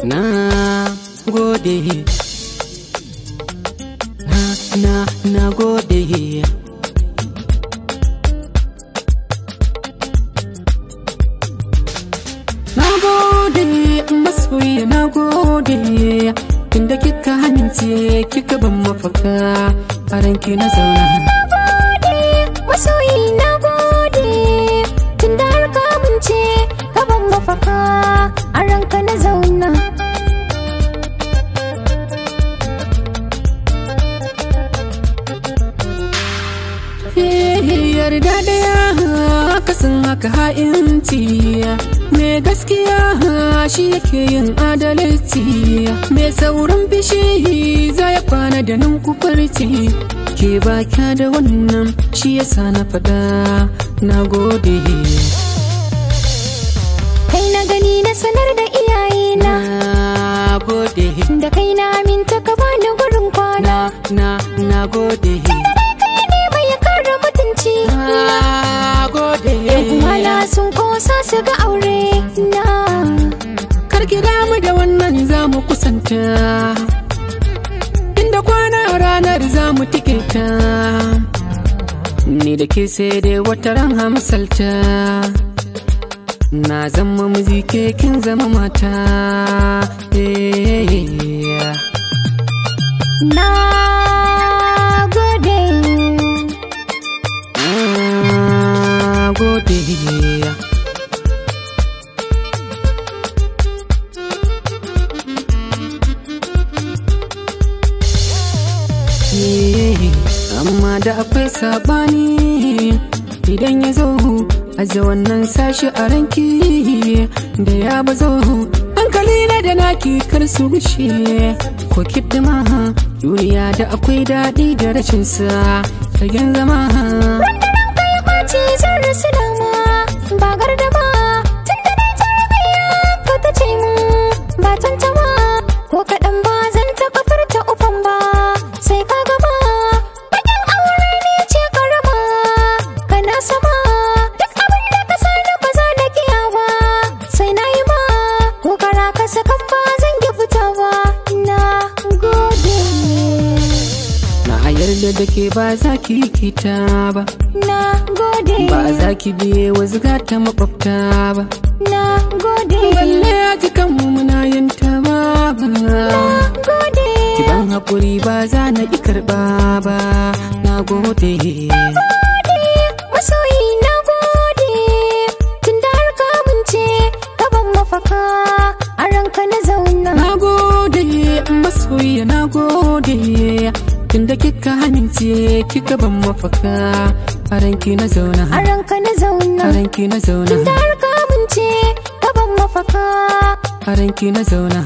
Na gode, na gode. Na gode masoyi, na gode tunda kika amince kika ban mafaka a ranki na zauna. Na gode masoyi, na gode tunda har ka amince ka ban mafaka a ranka na zauna. Yarda daya kasan haka ha'inci, mai gaskiya shi yake yin adalci, mai saurin fishi za ya kwana da nan kufarci. Ke baka da wannan shi yasa na faɗa na gode. Kai na gani na sanar da iyayena, Na gode, da kai na aminta ka bani gurin kwana. na gode. Kai ne mai kare mutunci Na gode. na sun kosa su ga aure na. Karki damu da wannan za mu kusanta, inda kwana ranar za mu tike ta. Ni da ke sai dai wata ran hamsalta, na zama miji ke kin zama mata. Na gode. Na gode. Amma da akwai sabani idan ya zo aje wannan sashi a ranki, da ya bazo hankali na da naki kar su gushe. Ko kiddima duniya da akwai daɗi da rashin sa fagen zama. Kai ɓaci zan rasu dama ba gardama, tun da na tarbiya ka ta ce mun ba tantama. Ko kaɗan ba zan taɓa furta ufan ba sai ka gama. Bakin aure ne ce karama kana sama, duk abin da ka sani ba za na kiya ba sai na yi ma. Ko kara ka sakan ba zan ki fitawa. Na gode. Na yarda da ke ba za ki kita ba, Na gode. ba za ki biye wa zigata makwabta ba, Na gode. balle a jikanmu muna yin ta ba. Na gode. Ki ban haƙuri ba za na ƙi karɓa ba. Na gode. Masoyi na gode tunda har ka amince ka ban mafaka a ranka na zauna. Na gode masoyi, na gode tunda kika amince kika ban mafaka a ranki na zauna. A ranka na zauna. A ranki na zauna. Tunda har ka amince ka ban mafaka A ranki na zauna.